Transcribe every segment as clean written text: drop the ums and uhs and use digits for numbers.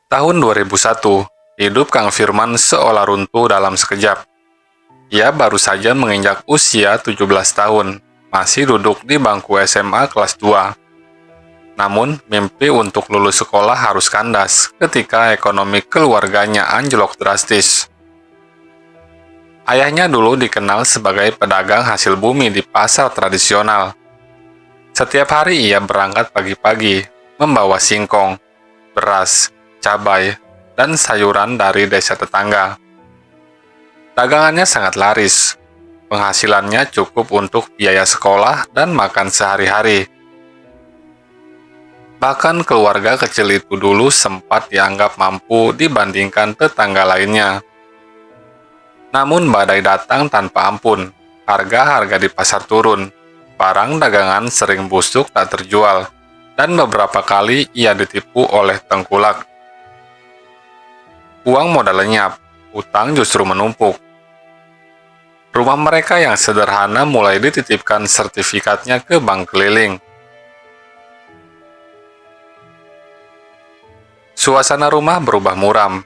Tahun 2001, hidup Kang Firman seolah runtuh dalam sekejap. Ia baru saja menginjak usia 17 tahun, masih duduk di bangku SMA kelas 2. Namun, mimpi untuk lulus sekolah harus kandas ketika ekonomi keluarganya anjlok drastis. Ayahnya dulu dikenal sebagai pedagang hasil bumi di pasar tradisional. Setiap hari ia berangkat pagi-pagi, membawa singkong, beras, cabai, dan sayuran dari desa tetangga. Dagangannya sangat laris. Penghasilannya cukup untuk biaya sekolah dan makan sehari-hari. Bahkan keluarga kecil itu dulu sempat dianggap mampu dibandingkan tetangga lainnya. Namun badai datang tanpa ampun. Harga-harga di pasar turun. Barang dagangan sering busuk tak terjual. Dan beberapa kali ia ditipu oleh tengkulak. Uang modal lenyap, utang justru menumpuk. Rumah mereka yang sederhana mulai dititipkan sertifikatnya ke bank keliling. Suasana rumah berubah muram.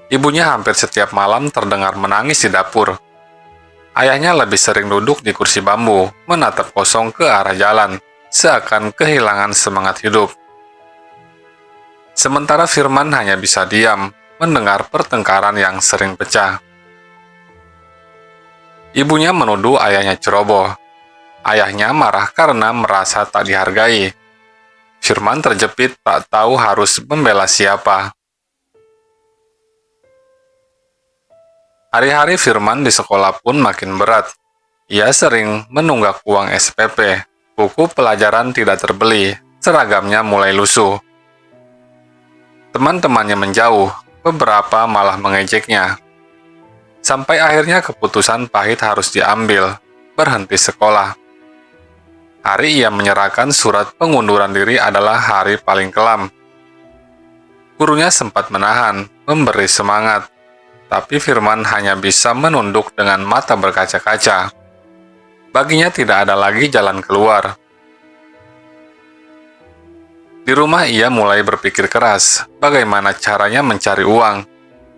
Ibunya hampir setiap malam terdengar menangis di dapur. Ayahnya lebih sering duduk di kursi bambu, menatap kosong ke arah jalan, seakan kehilangan semangat hidup. Sementara Firman hanya bisa diam, mendengar pertengkaran yang sering pecah. Ibunya menuduh ayahnya ceroboh. Ayahnya marah karena merasa tak dihargai. Firman terjepit tak tahu harus membela siapa. Hari-hari Firman di sekolah pun makin berat. Ia sering menunggak uang SPP, buku pelajaran tidak terbeli, seragamnya mulai lusuh. Teman-temannya menjauh, beberapa malah mengejeknya. Sampai akhirnya keputusan pahit harus diambil, berhenti sekolah. Hari ia menyerahkan surat pengunduran diri adalah hari paling kelam. Gurunya sempat menahan, memberi semangat, tapi Firman hanya bisa menunduk dengan mata berkaca-kaca. Baginya tidak ada lagi jalan keluar. Di rumah ia mulai berpikir keras, bagaimana caranya mencari uang,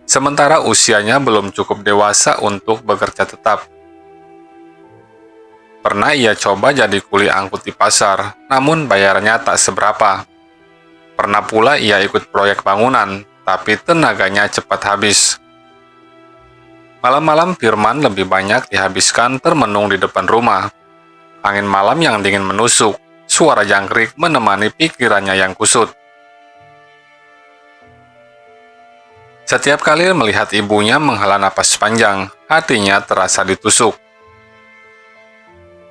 sementara usianya belum cukup dewasa untuk bekerja tetap. Pernah ia coba jadi kuli angkut di pasar, namun bayarannya tak seberapa. Pernah pula ia ikut proyek bangunan, tapi tenaganya cepat habis. Malam-malam Firman lebih banyak dihabiskan termenung di depan rumah. Angin malam yang dingin menusuk, suara jangkrik menemani pikirannya yang kusut. Setiap kali melihat ibunya menghela napas panjang, hatinya terasa ditusuk.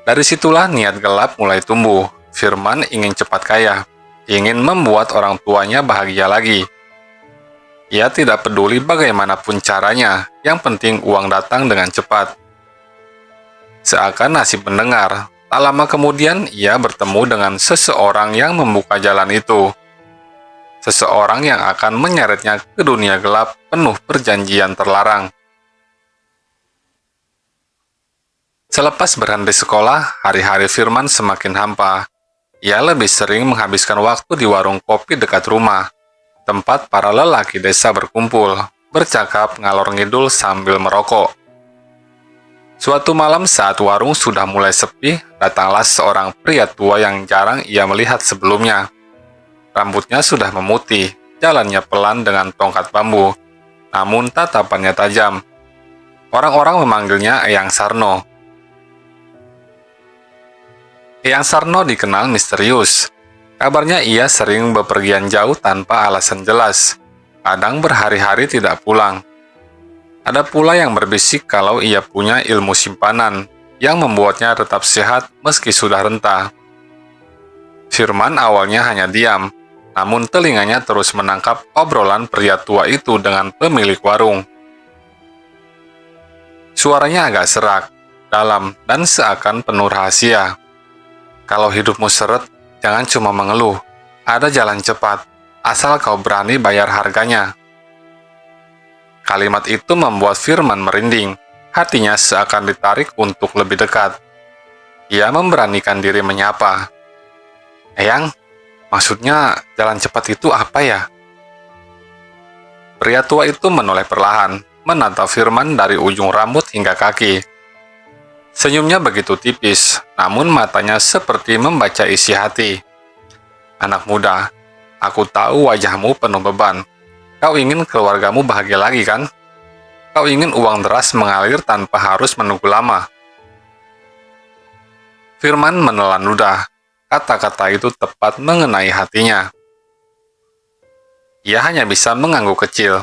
Dari situlah niat gelap mulai tumbuh. Firman ingin cepat kaya, ingin membuat orang tuanya bahagia lagi. Ia tidak peduli bagaimanapun caranya, yang penting uang datang dengan cepat. Seakan nasib mendengar, tak lama kemudian ia bertemu dengan seseorang yang membuka jalan itu. Seseorang yang akan menyeretnya ke dunia gelap penuh perjanjian terlarang. Selepas berhenti sekolah, hari-hari Firman semakin hampa. Ia lebih sering menghabiskan waktu di warung kopi dekat rumah, tempat para lelaki desa berkumpul, bercakap ngalor ngidul sambil merokok. Suatu malam saat warung sudah mulai sepi, datanglah seorang pria tua yang jarang ia melihat sebelumnya. Rambutnya sudah memutih, jalannya pelan dengan tongkat bambu, namun tatapannya tajam. Orang-orang memanggilnya Eyang Sarno. Eyang Sarno dikenal misterius. Kabarnya ia sering bepergian jauh tanpa alasan jelas. Kadang berhari-hari tidak pulang. Ada pula yang berbisik kalau ia punya ilmu simpanan yang membuatnya tetap sehat meski sudah renta. Firman awalnya hanya diam, namun telinganya terus menangkap obrolan pria tua itu dengan pemilik warung. Suaranya agak serak, dalam, dan seakan penuh rahasia. Kalau hidupmu seret, jangan cuma mengeluh. Ada jalan cepat, asal kau berani bayar harganya. Kalimat itu membuat Firman merinding. Hatinya seakan ditarik untuk lebih dekat. Ia memberanikan diri menyapa. Eyang, maksudnya jalan cepat itu apa ya? Pria tua itu menoleh perlahan, menatap Firman dari ujung rambut hingga kaki. Senyumnya begitu tipis, namun matanya seperti membaca isi hati. Anak muda, aku tahu wajahmu penuh beban. Kau ingin keluargamu bahagia lagi, kan? Kau ingin uang deras mengalir tanpa harus menunggu lama. Firman menelan ludah. Kata-kata itu tepat mengenai hatinya. Ia hanya bisa mengangguk kecil.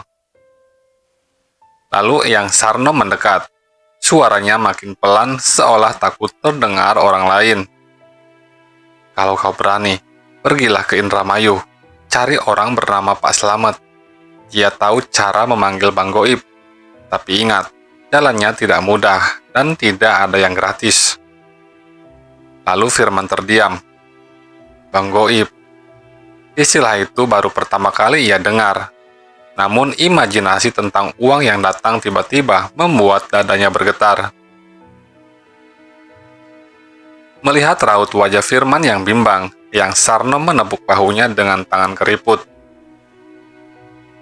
Lalu Yang Sarno mendekat. Suaranya makin pelan seolah takut terdengar orang lain. Kalau kau berani, pergilah ke Indramayu. Cari orang bernama Pak Slamet. Dia tahu cara memanggil Bang Goib. Tapi ingat, jalannya tidak mudah dan tidak ada yang gratis. Lalu Firman terdiam. Bang Goib. Istilah itu baru pertama kali ia dengar. Namun imajinasi tentang uang yang datang tiba-tiba membuat dadanya bergetar. Melihat raut wajah Firman yang bimbang, Yang Sarno menepuk bahunya dengan tangan keriput.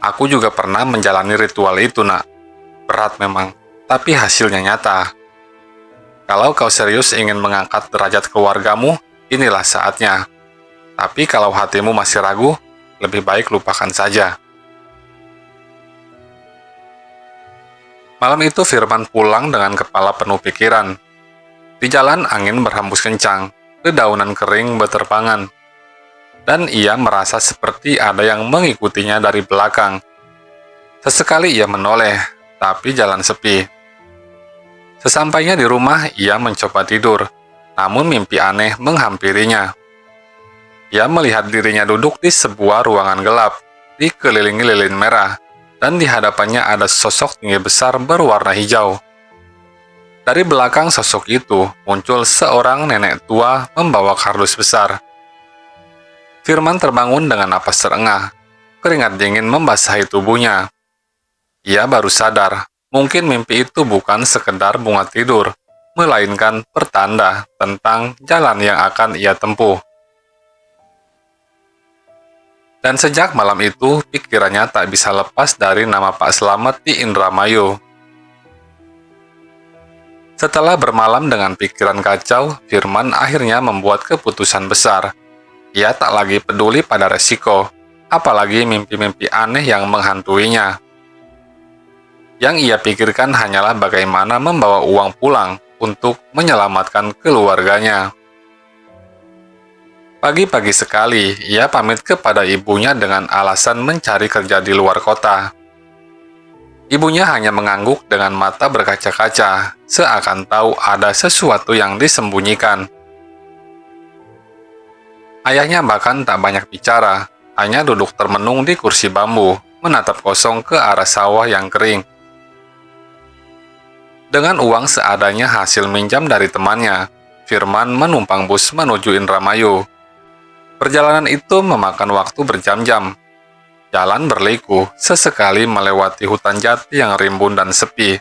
Aku juga pernah menjalani ritual itu, nak. Berat memang, tapi hasilnya nyata. Kalau kau serius ingin mengangkat derajat keluargamu, inilah saatnya. Tapi kalau hatimu masih ragu, lebih baik lupakan saja. Malam itu Firman pulang dengan kepala penuh pikiran. Di jalan angin berhembus kencang, dedaunan kering berterbangan. Dan ia merasa seperti ada yang mengikutinya dari belakang. Sesekali ia menoleh, tapi jalan sepi. Sesampainya di rumah, ia mencoba tidur, namun mimpi aneh menghampirinya. Ia melihat dirinya duduk di sebuah ruangan gelap, dikelilingi lilin merah, dan di hadapannya ada sosok tinggi besar berwarna hijau. Dari belakang sosok itu, muncul seorang nenek tua membawa kardus besar. Firman terbangun dengan napas terengah, keringat dingin membasahi tubuhnya. Ia baru sadar, mungkin mimpi itu bukan sekedar bunga tidur, melainkan pertanda tentang jalan yang akan ia tempuh. Dan sejak malam itu, pikirannya tak bisa lepas dari nama Pak Slamet di Indramayu. Setelah bermalam dengan pikiran kacau, Firman akhirnya membuat keputusan besar. Ia tak lagi peduli pada resiko, apalagi mimpi-mimpi aneh yang menghantuinya. Yang ia pikirkan hanyalah bagaimana membawa uang pulang untuk menyelamatkan keluarganya. Pagi-pagi sekali, ia pamit kepada ibunya dengan alasan mencari kerja di luar kota. Ibunya hanya mengangguk dengan mata berkaca-kaca, seakan tahu ada sesuatu yang disembunyikan. Ayahnya bahkan tak banyak bicara, hanya duduk termenung di kursi bambu, menatap kosong ke arah sawah yang kering. Dengan uang seadanya hasil minjam dari temannya, Firman menumpang bus menuju Indramayu. Perjalanan itu memakan waktu berjam-jam. Jalan berliku, sesekali melewati hutan jati yang rimbun dan sepi.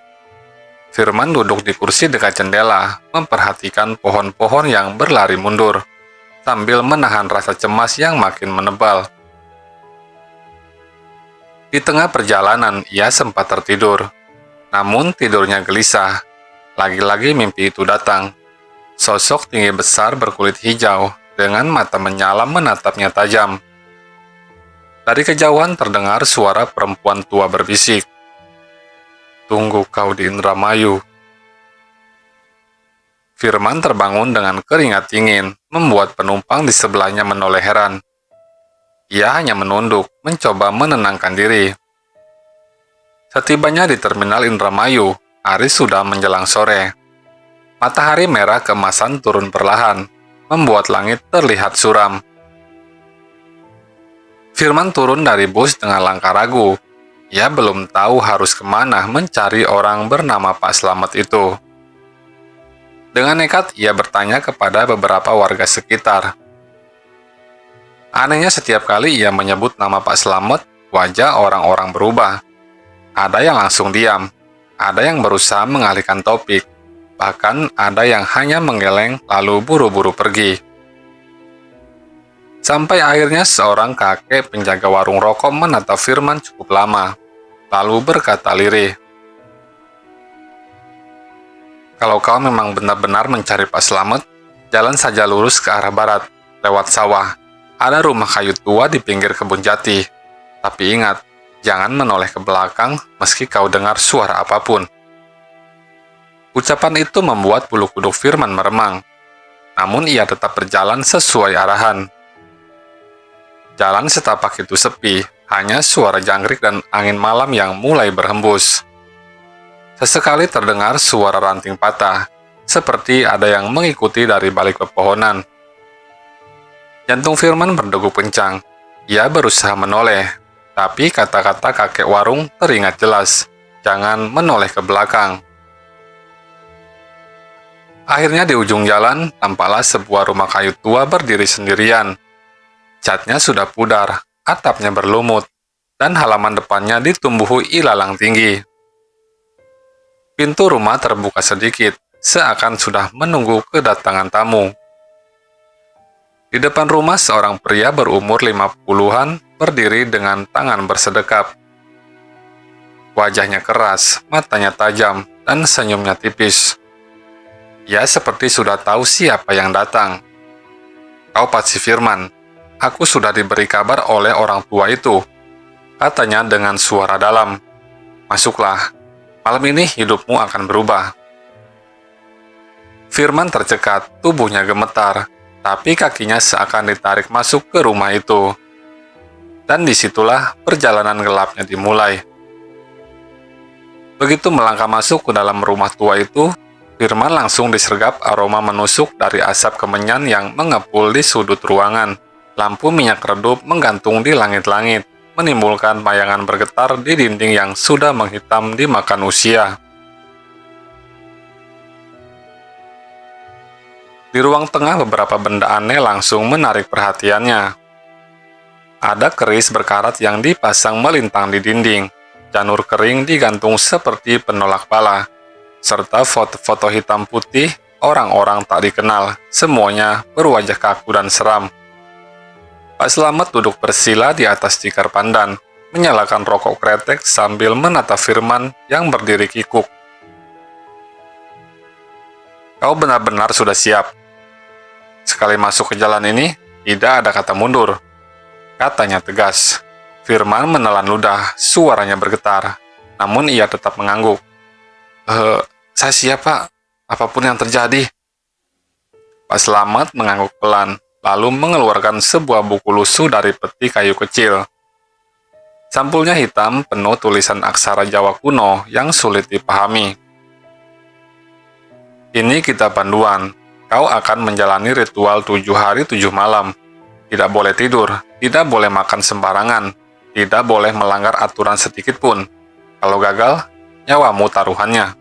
Firman duduk di kursi dekat jendela, memperhatikan pohon-pohon yang berlari mundur, sambil menahan rasa cemas yang makin menebal. Di tengah perjalanan, ia sempat tertidur. Namun tidurnya gelisah. Lagi-lagi mimpi itu datang. Sosok tinggi besar berkulit hijau, dengan mata menyala menatapnya tajam. Dari kejauhan terdengar suara perempuan tua berbisik. Tunggu kau di Indramayu. Firman terbangun dengan keringat dingin, membuat penumpang di sebelahnya menoleh heran. Ia hanya menunduk, mencoba menenangkan diri. Setibanya di terminal Indramayu, hari sudah menjelang sore. Matahari merah keemasan turun perlahan, membuat langit terlihat suram. Firman turun dari bus dengan langkah ragu. Ia belum tahu harus kemana mencari orang bernama Pak Slamet itu. Dengan nekat, ia bertanya kepada beberapa warga sekitar. Anehnya setiap kali ia menyebut nama Pak Slamet, wajah orang-orang berubah. Ada yang langsung diam, ada yang berusaha mengalihkan topik, bahkan ada yang hanya menggeleng lalu buru-buru pergi. Sampai akhirnya seorang kakek penjaga warung rokok menatap Firman cukup lama. lalu berkata lirih, "Kalau kau memang benar-benar mencari Pak Slamet, jalan saja lurus ke arah barat, lewat sawah. Ada rumah kayu tua di pinggir kebun jati. Tapi ingat, jangan menoleh ke belakang meski kau dengar suara apapun." Ucapan itu membuat bulu kuduk Firman meremang. Namun ia tetap berjalan sesuai arahan. Jalan setapak itu sepi, hanya suara jangkrik dan angin malam yang mulai berhembus. Sesekali terdengar suara ranting patah, seperti ada yang mengikuti dari balik pepohonan. Jantung Firman berdegup kencang. Ia berusaha menoleh, tapi kata-kata kakek warung teringat jelas. Jangan menoleh ke belakang. Akhirnya di ujung jalan, tampaklah sebuah rumah kayu tua berdiri sendirian. Catnya sudah pudar, atapnya berlumut, dan halaman depannya ditumbuhi ilalang tinggi. Pintu rumah terbuka sedikit, seakan sudah menunggu kedatangan tamu. Di depan rumah seorang pria berumur 50-an berdiri dengan tangan bersedekap. Wajahnya keras, matanya tajam, dan senyumnya tipis. Ia seperti sudah tahu siapa yang datang. "Kau pasti Firman. Aku sudah diberi kabar oleh orang tua itu," katanya dengan suara dalam. "Masuklah. Malam ini hidupmu akan berubah." Firman tercekat, tubuhnya gemetar, tapi kakinya seakan ditarik masuk ke rumah itu. Dan disitulah perjalanan gelapnya dimulai. Begitu melangkah masuk ke dalam rumah tua itu, Firman langsung disergap aroma menusuk dari asap kemenyan yang mengepul di sudut ruangan. Lampu minyak redup menggantung di langit-langit, menimbulkan bayangan bergetar di dinding yang sudah menghitam dimakan usia. Di ruang tengah beberapa benda aneh langsung menarik perhatiannya. Ada keris berkarat yang dipasang melintang di dinding, janur kering digantung seperti penolak bala, serta foto-foto hitam putih orang-orang tak dikenal, semuanya berwajah kaku dan seram. Pak Slamet duduk bersila di atas tikar pandan, menyalakan rokok kretek sambil menatap Firman yang berdiri kikuk. "Kau benar-benar sudah siap. Sekali masuk ke jalan ini, tidak ada kata mundur," katanya tegas. Firman menelan ludah, suaranya bergetar, namun ia tetap mengangguk. Saya siap, Pak. Apapun yang terjadi." Pak Slamet mengangguk pelan, lalu mengeluarkan sebuah buku lusuh dari peti kayu kecil. Sampulnya hitam, penuh tulisan aksara Jawa kuno yang sulit dipahami. "Ini kitab panduan. Kau akan menjalani ritual 7 hari 7 malam. Tidak boleh tidur, tidak boleh makan sembarangan, tidak boleh melanggar aturan sedikit pun. Kalau gagal, nyawamu taruhannya."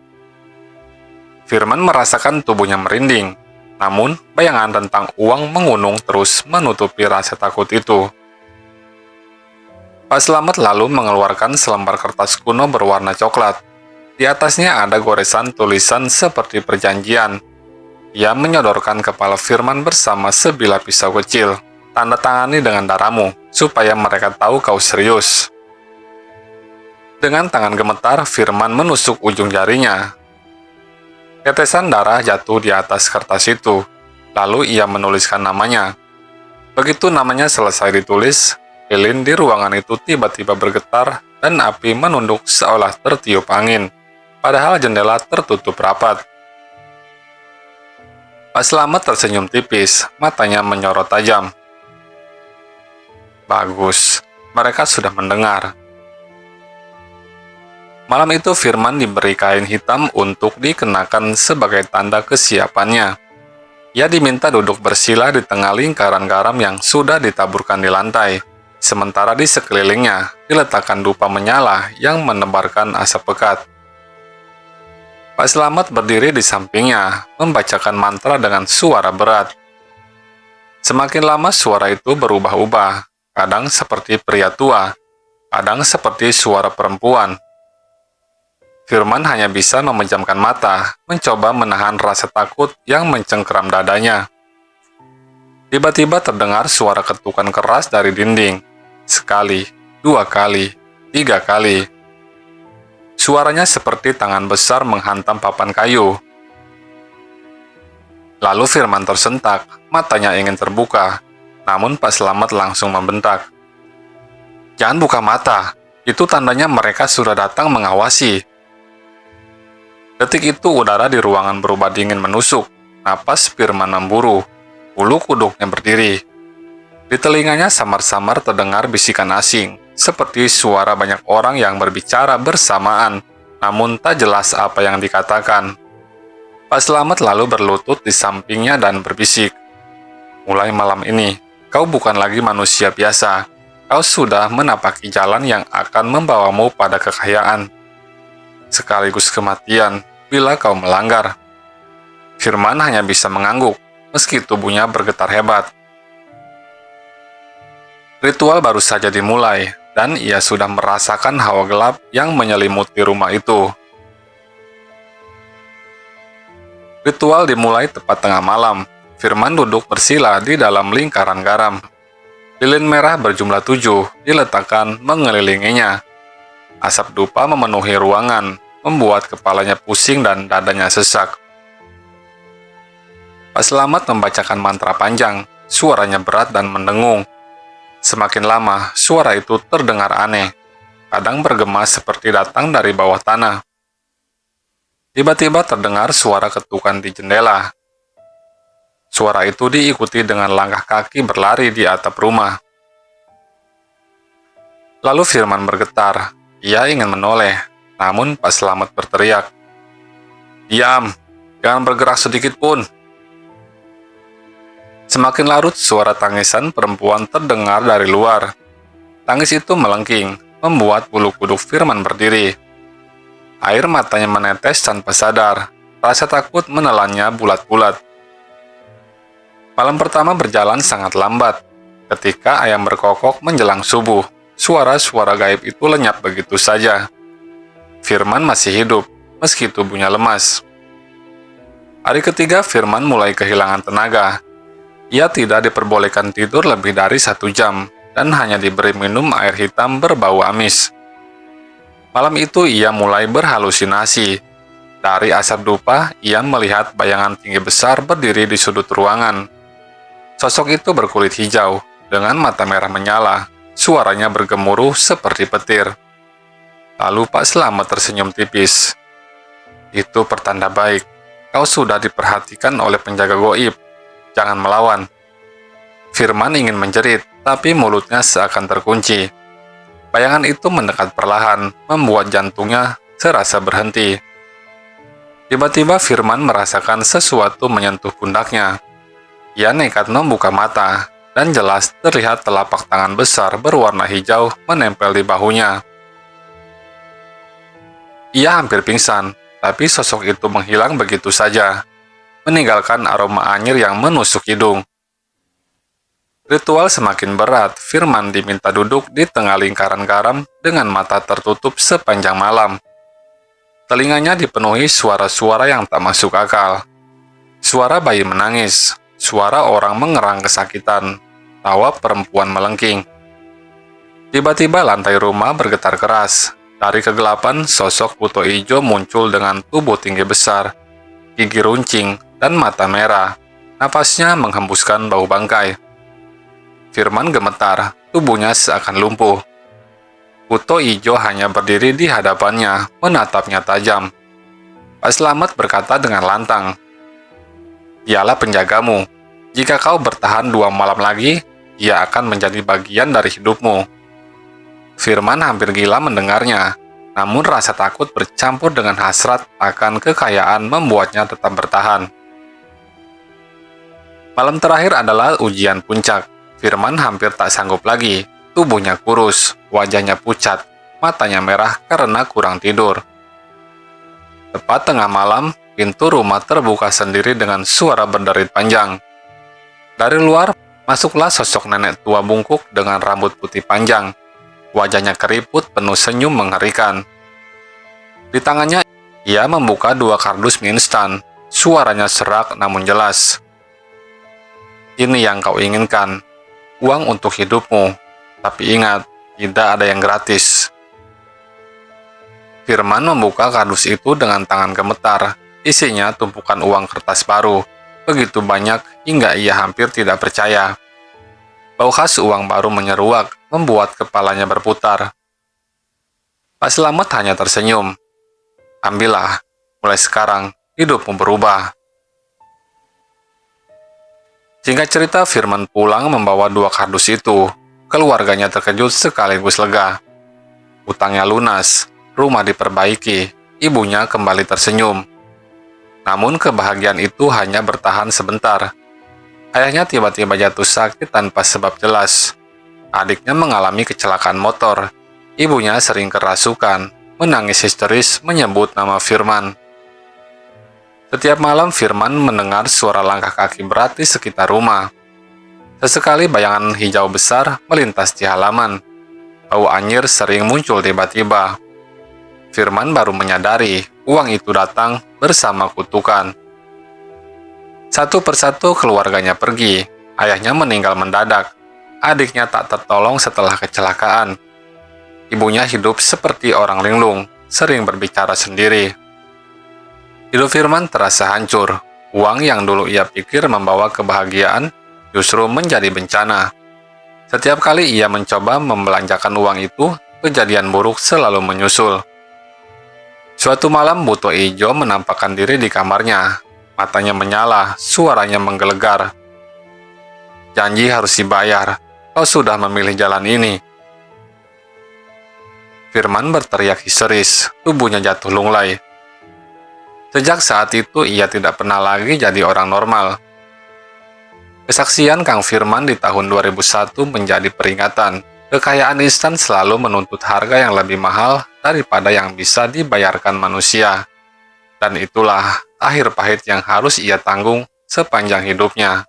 Firman merasakan tubuhnya merinding, namun bayangan tentang uang mengunung terus menutupi rasa takut itu. Pak Slamet lalu mengeluarkan selembar kertas kuno berwarna coklat. Di atasnya ada goresan tulisan seperti perjanjian. Ia menyodorkan kepala Firman bersama sebilah pisau kecil. "Tanda tangani dengan darahmu, supaya mereka tahu kau serius." Dengan tangan gemetar, Firman menusuk ujung jarinya. Tetesan darah jatuh di atas kertas itu, lalu ia menuliskan namanya. Begitu namanya selesai ditulis, lilin di ruangan itu tiba-tiba bergetar dan api menunduk seolah tertiup angin, padahal jendela tertutup rapat. Pak Slamet tersenyum tipis, matanya menyorot tajam. "Bagus, mereka sudah mendengar." Malam itu Firman diberi kain hitam untuk dikenakan sebagai tanda kesiapannya. Ia diminta duduk bersila di tengah lingkaran garam yang sudah ditaburkan di lantai, sementara di sekelilingnya diletakkan dupa menyala yang menebarkan asap pekat. Pak Slamet berdiri di sampingnya, membacakan mantra dengan suara berat. Semakin lama suara itu berubah-ubah, kadang seperti pria tua, kadang seperti suara perempuan. Firman hanya bisa memejamkan mata, mencoba menahan rasa takut yang mencengkeram dadanya. Tiba-tiba terdengar suara ketukan keras dari dinding. Sekali, 2 kali, 3 kali. Suaranya seperti tangan besar menghantam papan kayu. Lalu Firman tersentak, matanya ingin terbuka, namun Pak Slamet langsung membentak. "Jangan buka mata, itu tandanya mereka sudah datang mengawasi." Detik itu udara di ruangan berubah dingin menusuk, napas Firman memburu, bulu kuduknya berdiri. Di telinganya samar-samar terdengar bisikan asing, seperti suara banyak orang yang berbicara bersamaan, namun tak jelas apa yang dikatakan. Pak Slamet lalu berlutut di sampingnya dan berbisik, "Mulai malam ini, kau bukan lagi manusia biasa. Kau sudah menapaki jalan yang akan membawamu pada kekayaan, sekaligus kematian bila kau melanggar." Firman hanya bisa mengangguk, meski tubuhnya bergetar hebat. Ritual baru saja dimulai, dan ia sudah merasakan hawa gelap yang menyelimuti rumah itu. Ritual dimulai tepat tengah malam. Firman duduk bersila di dalam lingkaran garam. Lilin merah berjumlah 7 diletakkan mengelilinginya. Asap dupa memenuhi ruangan, membuat kepalanya pusing dan dadanya sesak. Pak Slamet membacakan mantra panjang, suaranya berat dan mendengung. Semakin lama, suara itu terdengar aneh, kadang bergema seperti datang dari bawah tanah. Tiba-tiba terdengar suara ketukan di jendela. Suara itu diikuti dengan langkah kaki berlari di atap rumah. Lalu Firman bergetar. Ia ingin menoleh, namun Pak Slamet berteriak, "Diam, jangan bergerak sedikit pun." Semakin larut, suara tangisan perempuan terdengar dari luar. Tangis itu melengking, membuat bulu kuduk Firman berdiri. Air matanya menetes tanpa sadar, rasa takut menelannya bulat-bulat. Malam pertama berjalan sangat lambat. Ketika ayam berkokok menjelang subuh, suara-suara gaib itu lenyap begitu saja. Firman masih hidup, meski tubuhnya lemas. Hari ketiga, Firman mulai kehilangan tenaga. Ia tidak diperbolehkan tidur lebih dari 1 jam, dan hanya diberi minum air hitam berbau amis. Malam itu ia mulai berhalusinasi. Dari asap dupa, ia melihat bayangan tinggi besar berdiri di sudut ruangan. Sosok itu berkulit hijau, dengan mata merah menyala. Suaranya bergemuruh seperti petir. Lalu Pak Slamet tersenyum tipis. "Itu pertanda baik. Kau sudah diperhatikan oleh penjaga goib. Jangan melawan." Firman ingin menjerit, tapi mulutnya seakan terkunci. Bayangan itu mendekat perlahan, membuat jantungnya serasa berhenti. Tiba-tiba Firman merasakan sesuatu menyentuh pundaknya. Ia nekat membuka mata, dan jelas terlihat telapak tangan besar berwarna hijau menempel di bahunya. Ia hampir pingsan, tapi sosok itu menghilang begitu saja, meninggalkan aroma anyir yang menusuk hidung. Ritual semakin berat. Firman diminta duduk di tengah lingkaran garam dengan mata tertutup sepanjang malam. Telinganya dipenuhi suara-suara yang tak masuk akal. Suara bayi menangis, suara orang mengerang kesakitan, tawa perempuan melengking. Tiba-tiba lantai rumah bergetar keras. Dari kegelapan, sosok buto ijo muncul dengan tubuh tinggi besar, gigi runcing, dan mata merah. Napasnya menghembuskan bau bangkai. Firman gemetar, tubuhnya seakan lumpuh. Buto ijo hanya berdiri di hadapannya, menatapnya tajam. Pak Slamet berkata dengan lantang, "Dialah penjagamu. Jika kau bertahan 2 malam lagi, ia akan menjadi bagian dari hidupmu." Firman hampir gila mendengarnya, namun rasa takut bercampur dengan hasrat akan kekayaan membuatnya tetap bertahan. Malam terakhir adalah ujian puncak. Firman hampir tak sanggup lagi. Tubuhnya kurus, wajahnya pucat, matanya merah karena kurang tidur. Tepat tengah malam, pintu rumah terbuka sendiri dengan suara berderit panjang. Dari luar, masuklah sosok nenek tua bungkuk dengan rambut putih panjang. Wajahnya keriput penuh senyum mengerikan. Di tangannya, ia membuka 2 kardus mie instan. Suaranya serak namun jelas. "Ini yang kau inginkan. Uang untuk hidupmu. Tapi ingat, tidak ada yang gratis." Firman membuka kardus itu dengan tangan gemetar. Isinya tumpukan uang kertas baru. Begitu banyak hingga ia hampir tidak percaya. Bau khas uang baru menyeruak, membuat kepalanya berputar. Pak Selamet hanya tersenyum. Ambillah, mulai sekarang hidupmu berubah. Singkat cerita, Firman pulang membawa 2 kardus itu. Keluarganya terkejut sekaligus lega. Utangnya lunas, rumah diperbaiki, ibunya kembali tersenyum. Namun kebahagiaan itu hanya bertahan sebentar. Ayahnya tiba-tiba jatuh sakit tanpa sebab jelas. Adiknya mengalami kecelakaan motor. Ibunya sering kerasukan, menangis histeris menyebut nama Firman. Setiap malam Firman mendengar suara langkah kaki berat di sekitar rumah. Sesekali bayangan hijau besar melintas di halaman. Bau anyir sering muncul tiba-tiba. Firman baru menyadari uang itu datang bersama kutukan. Satu persatu keluarganya pergi. Ayahnya meninggal mendadak. Adiknya tak tertolong setelah kecelakaan. Ibunya hidup seperti orang linglung, sering berbicara sendiri. Hidup Firman terasa hancur. Uang yang dulu ia pikir membawa kebahagiaan justru menjadi bencana. Setiap kali ia mencoba membelanjakan uang itu, kejadian buruk selalu menyusul. Suatu malam Buto Ijo menampakkan diri di kamarnya. Matanya menyala, suaranya menggelegar. Janji harus dibayar, kau sudah memilih jalan ini. Firman berteriak histeris, tubuhnya jatuh lunglai. Sejak saat itu ia tidak pernah lagi jadi orang normal. Kesaksian Kang Firman di tahun 2001 menjadi peringatan. Kekayaan instan selalu menuntut harga yang lebih mahal daripada yang bisa dibayarkan manusia. Dan itulah akhir pahit yang harus ia tanggung sepanjang hidupnya.